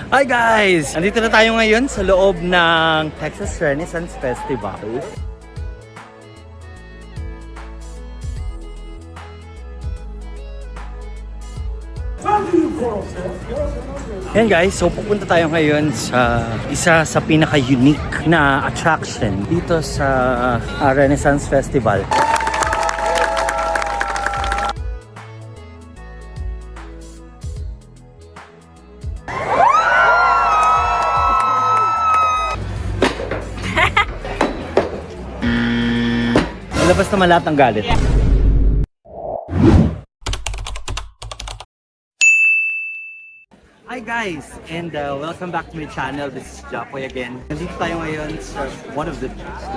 Hi guys! Andito na tayo ngayon sa loob ng Texas Renaissance Festival. Yan guys, so pupunta tayo ngayon sa isa sa pinaka-unique na attraction dito sa Renaissance Festival. Labas naman lahat ng galit. Hi guys! And welcome back to my channel. This is Japoy again. Nandito tayo ngayon sa one of the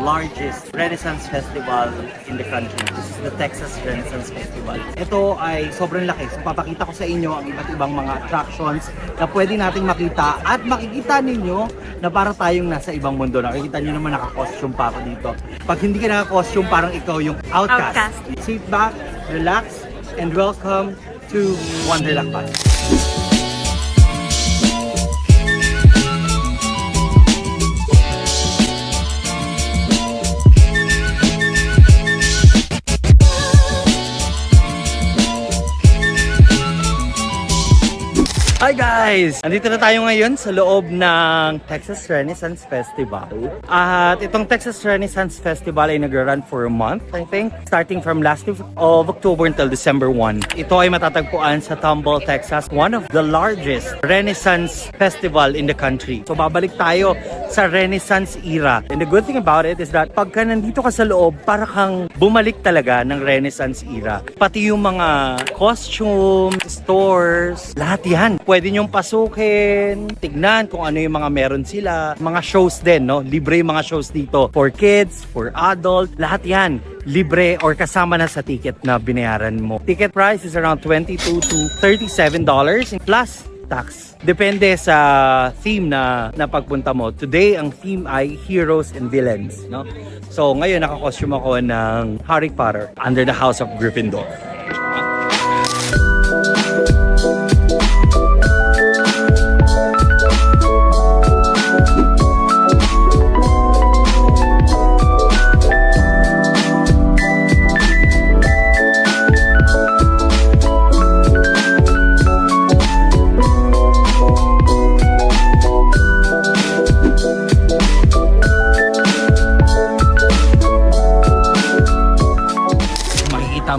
largest Renaissance Festival in the country. This is the Texas Renaissance Festival. Ito ay sobrang laki. So papakita ko sa inyo ang iba't ibang mga attractions na pwede nating makita at makikita ninyo na parang tayong nasa ibang mundo. Nakikita nyo naman naka-costume pa ako dito. Pag hindi ka naka-costume, parang ikaw yung outcast. Sit back, relax, and welcome to Wonderland Pass. Hi guys! Andito na tayo ngayon sa loob ng Texas Renaissance Festival. At itong Texas Renaissance Festival ay nagra-run for a month, I think. Starting from last week of October until December 1. Ito ay matatagpuan sa Tomball, Texas. One of the largest Renaissance festival in the country. So babalik tayo sa Renaissance era. And the good thing about it is that pagka nandito ka sa loob, para kang bumalik talaga ng Renaissance era. Pati yung mga costume, stores, lahat yan. Pwede nyong pasukin, tignan kung ano yung mga meron sila. Mga shows din, no? Libre yung mga shows dito. For kids, for adult, lahat yan. Libre or kasama na sa ticket na binayaran mo. Ticket price is around $22 to $37 plus tax. Depende sa theme na pagpunta mo. Today, ang theme ay Heroes and Villains, no? So, ngayon naka-costume ako ng Harry Potter under the House of Gryffindor.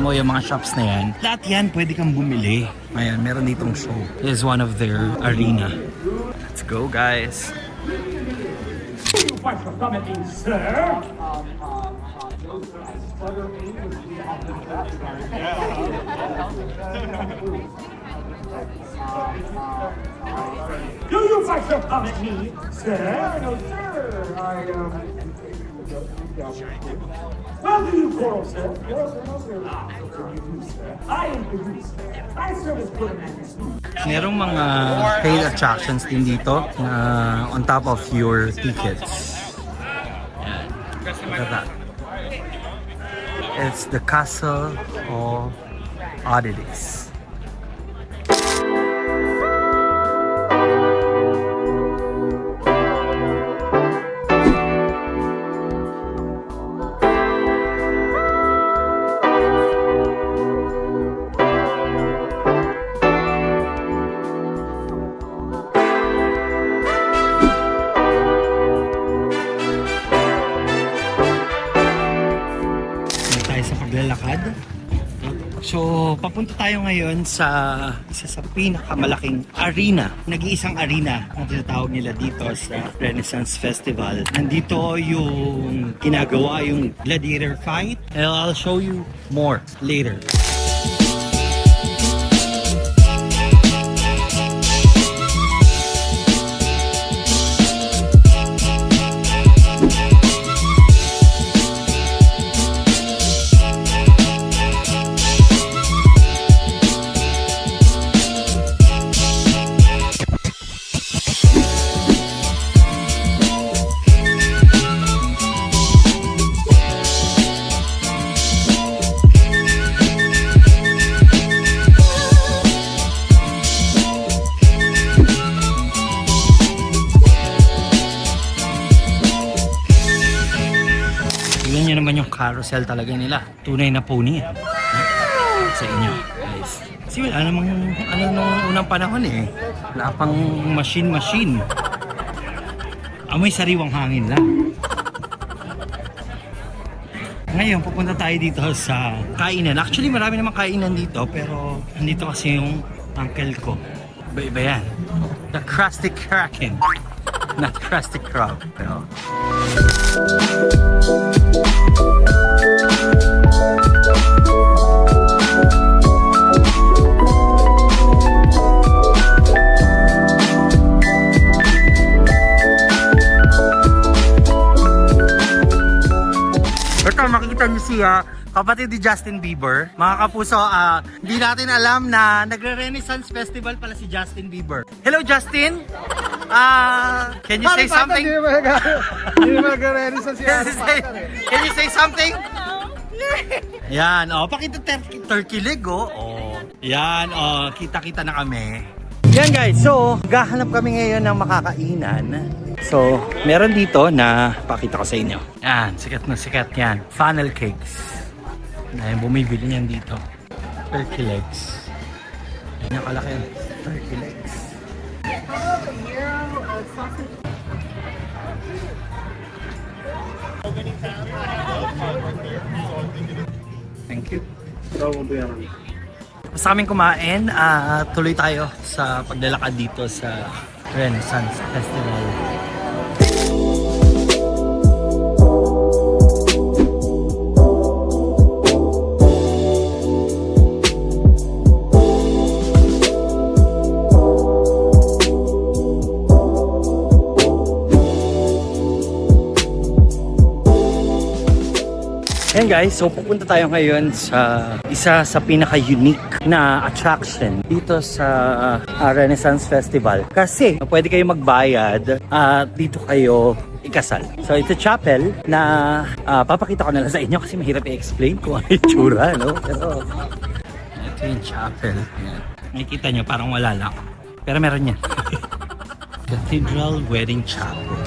Mo yung mga shops na yan, lahat yan pwede kang bumili. Ayan, meron ditong show. This is one of their arena. Let's go guys. Do you fight your comet me, sir? No, sir. Well, do you quarrel, sir? I am the rooster. I serve as good a man as you. Merong mga paid attractions din dito na on top of your tickets. Yan. Look at that. It's the Castle of Oddities. Lalakad. So, papunta tayo ngayon sa isa sa pinakamalaking arena. Nag-iisang arena na tinatawag nila dito sa Renaissance Festival. Nandito yung ginagawa yung gladiator fight. And I'll show you more later. carousel talaga nila. Tunay na pony. Sa inyo, guys. Kasi wala namang ano nung unang panahon eh. Wala pang machine. Amoy sariwang hangin lang. Ngayon, pupunta tayo dito sa kainan. Actually, marami namang kainan dito, pero andito kasi yung uncle ko. Iba-iba yan. The Krusty Kraken. Not Krusty Krab, pero... Ito, makikita niyo siya, kapatid ni Justin Bieber. Mga kapuso, hindi natin alam na nagre-Renaissance Festival pala si Justin Bieber. Hello, Justin! Can you say something? Hindi mag-renaissance si Can you say something? Yan, pakita turkey leg, Yan, kita-kita na kami. Yan guys, so gahanap kami ngayon ng makakainan. So, meron dito na pakita ko sa inyo. Yan, sikat na sikat yan. Funnel cakes. Yan, bumibili niyan dito. Turkey legs. Yan yung kalaki. Turkey legs. Thank you. Basta kaming kumain, tuloy tayo sa paglalakad dito sa Renaissance Festival. Ayan guys, so pupunta tayo ngayon sa isa sa pinaka-unique na attraction dito sa Renaissance Festival. Kasi pwede kayo magbayad at dito kayo ikasal. So it's a chapel na papakita ko na lang sa inyo kasi mahirap i-explain kung ano yung tsura, no? Pero ito yung chapel. Ayan. Nakikita nyo, parang wala lang. Pero meron yan. Cathedral Wedding Chapel.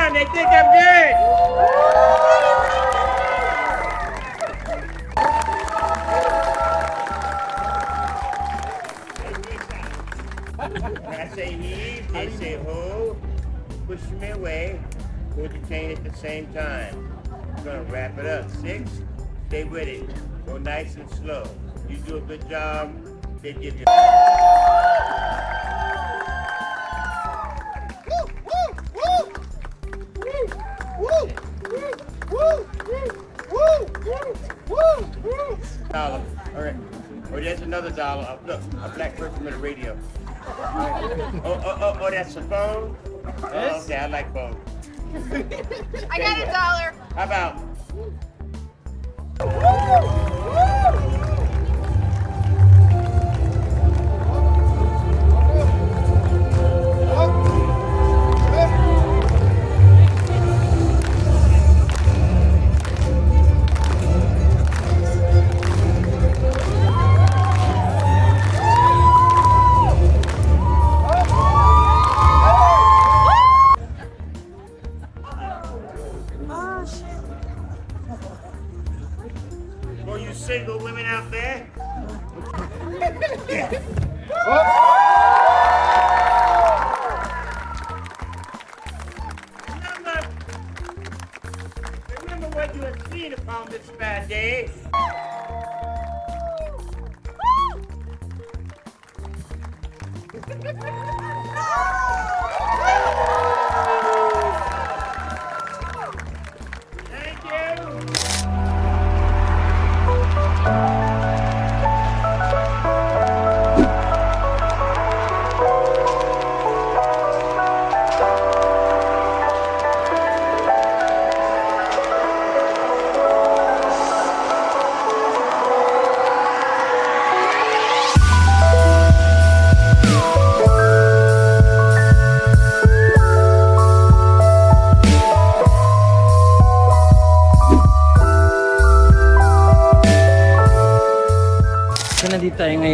They think I'm good. I say heave, they say ho, push me away, hold your chain at the same time. We're gonna wrap it up. 6, stay with it. Go nice and slow. You do a good job, they give you. $1. All right. Or there's another $1. Look, a black person with a radio. Oh, that's a phone? Oh, okay, I like phones. I got $1. How about? For you single women out there. Remember what you have seen upon this bad day.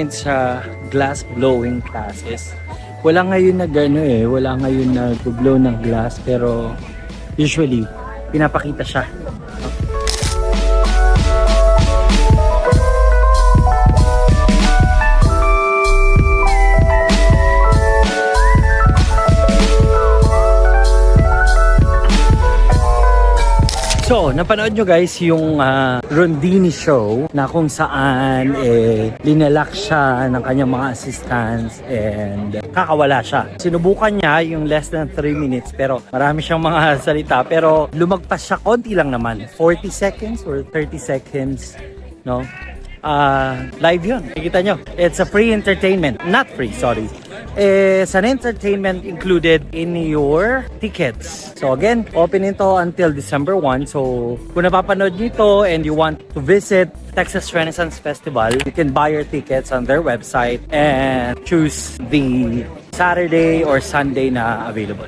sa glass blowing classes. Wala ngayon wala ngayon nag-blow ng glass, pero usually pinapakita siya. So, napanood nyo guys yung Rondini show na kung saan linalak siya ng kanyang mga assistants and kakawala siya. Sinubukan niya yung less than 3 minutes pero marami siyang mga salita pero lumagpas siya konti lang naman. 40 seconds or 30 seconds, no? Live yun. Nakikita nyo. It's a free entertainment. Not free, sorry. It's an entertainment included in your tickets. So again, open ito until December 1. So kung napapanood nyo ito and you want to visit Texas Renaissance Festival, you can buy your tickets on their website and choose the Saturday or Sunday na available.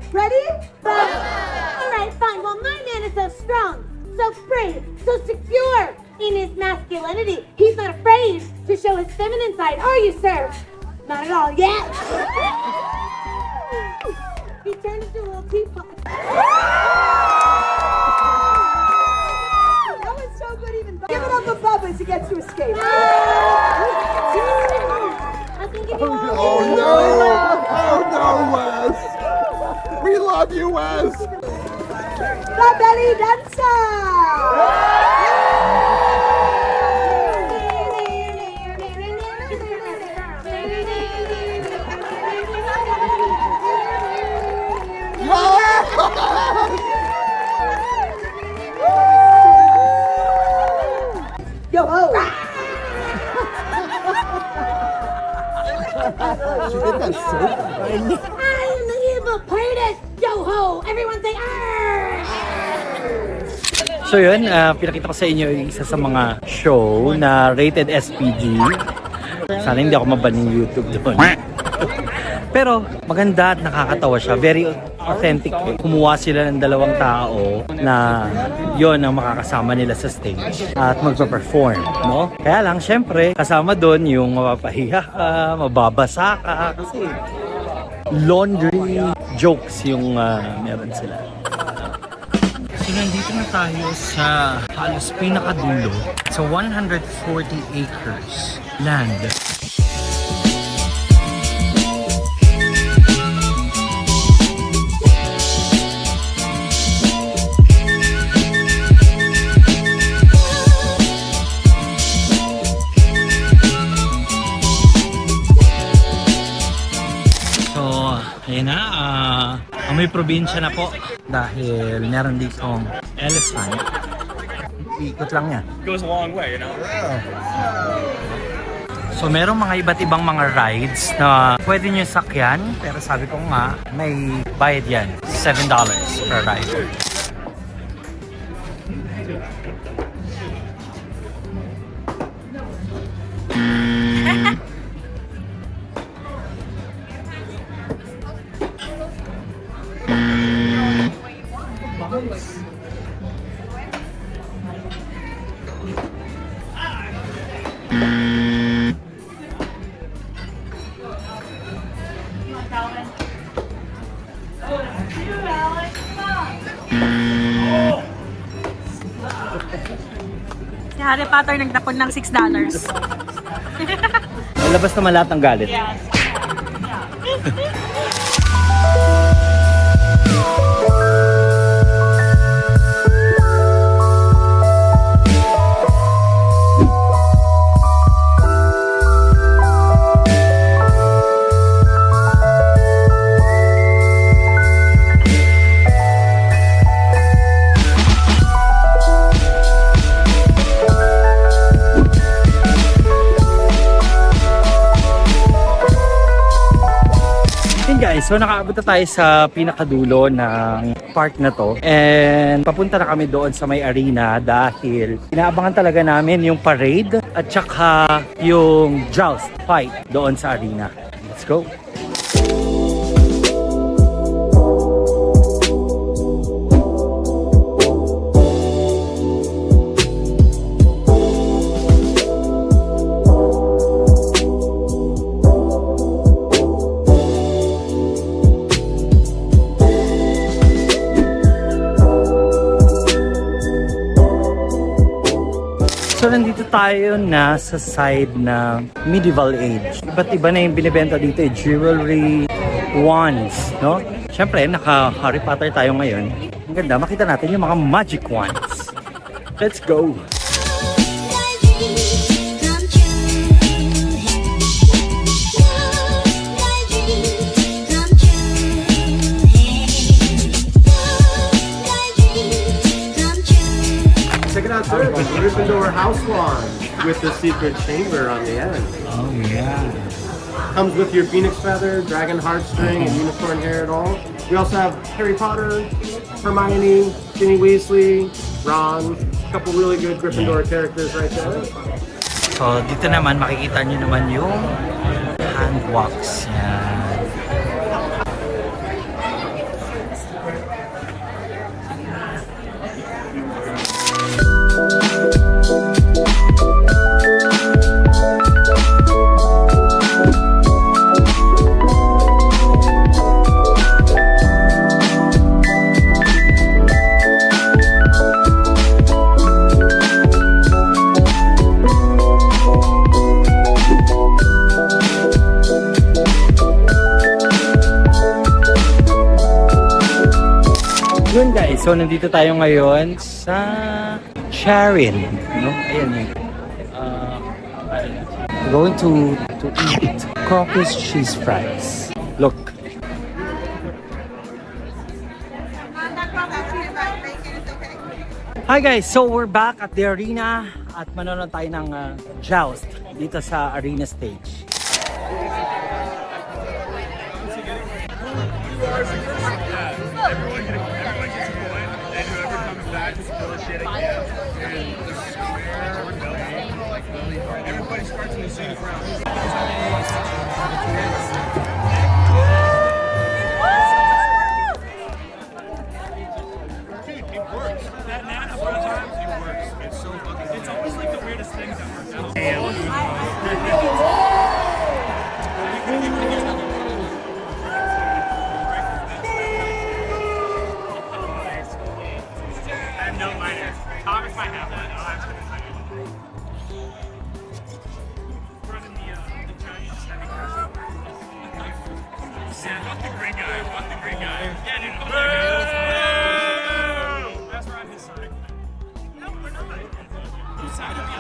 Ready? Alright, fine. Well, my man is so strong, so free, so secure in his masculinity. He's not afraid to show his feminine side, are you, sir? Not at all yet. He turned into a little teapot. That was so good, even. Give it up for Bubba as he gets to escape. I can give you all. Oh no! Oh no, Wes! We love you, Wes! The belly dancer! Yo ho! She did that so fine. I am the evil pardus! Yo ho! Everyone say arr! So yun, pinakita ko sa inyo yung isa sa mga show na rated SPG. Sana hindi ako maban ng YouTube doon. Pero maganda at nakakatawa siya. Very authentic. Kumuha sila ng dalawang tao na yon ang makakasama nila sa stage at magpa-perform, no? Kaya lang, syempre, kasama doon yung mapapahiya ka, mababasa ka, kasi laundry jokes yung meron sila. So nandito na tayo sa halos pinakadulo sa 140 acres land. Ayan na, amoy probinsya na po dahil meron ditong elephant. Ikot lang yan. Goes a long way, you know? So meron mga iba't ibang mga rides na pwede nyo sakyan, pero sabi ko nga, may bayad yan. $7 per ride. box. Si Harry Potter nagtapon ng $6. Malabas naman lahat ng galit. Yun guys, so nakaabot na tayo sa pinakadulo ng park na to and papunta na kami doon sa may arena dahil inaabangan talaga namin yung parade at saka yung joust fight doon sa arena. Let's go! So nandito tayo na sa side ng medieval age. Iba't iba na yung binibenta dito, jewelry, wands, no? Siyempre, naka Harry Potter tayo ngayon. Ang ganda, makita natin yung mga magic wands. Let's go! Check it out, sir. The Gryffindor house wand with the secret chamber on the end. Oh yeah. Comes with your phoenix feather, dragon heartstring, and unicorn hair and all. We also have Harry Potter, Hermione, Ginny Weasley, Ron, a couple really good Gryffindor characters right there. So dito naman makikita nyo naman yung hand wax. Yan. Yun guys, so nandito tayo ngayon sa Charin, no? Ayan yun. Going to eat Crawfish cheese fries. Look. Hi guys, so we're back at the arena at manonood tayo ng joust dito sa arena stage. Everybody starts in the same crowd. Dude, it works. That nana sometimes it works. It's so fucking. It's always like the weirdest things that work out. And no minors. Thomas might have one. Oh, that's gonna be running the Chinese heavy cruiser. Yeah, fuck the green guy. Fuck the green guy. Yeah, dude. Fuck the green guy. That's where I'm his side. No, we're not. His side of the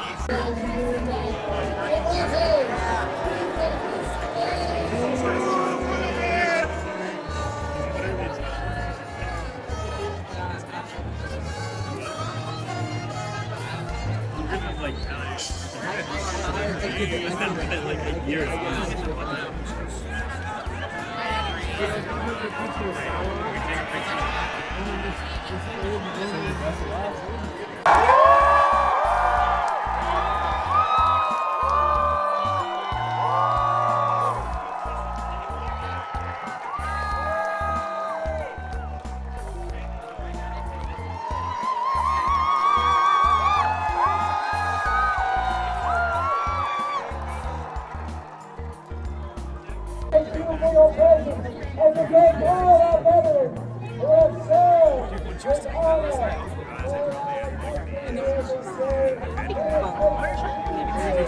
Did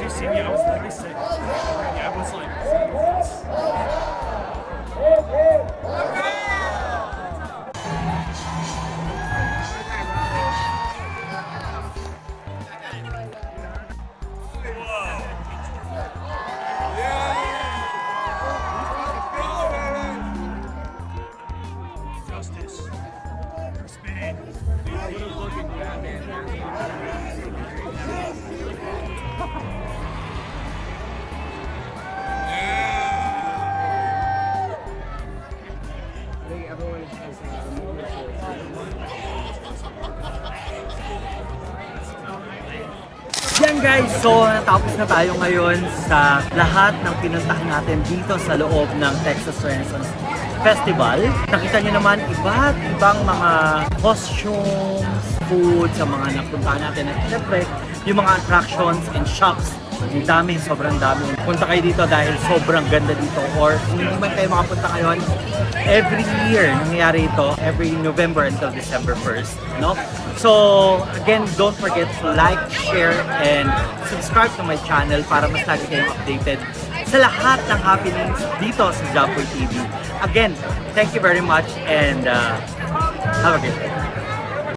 you see me? I was literally sick. Yeah, I was like. Justice. For Spain. Yan guys, so natapos na tayo ngayon sa lahat ng pinuntahan natin dito sa loob ng Texas Renaissance Festival. Nakita niyo naman iba't ibang mga costumes, food sa mga napuntahan natin. At syempre, yung mga attractions and shops. Ang dami, sobrang dami. Punta kayo dito dahil sobrang ganda dito. Or kung hindi man kayo makapunta ngayon, every year nangyayari ito, every November until December 1st. No? So, again, don't forget to like, share, and subscribe to my channel para mas lagi kayong updated sa lahat ng happenings dito sa Jumboy TV. Again, thank you very much and have a good day.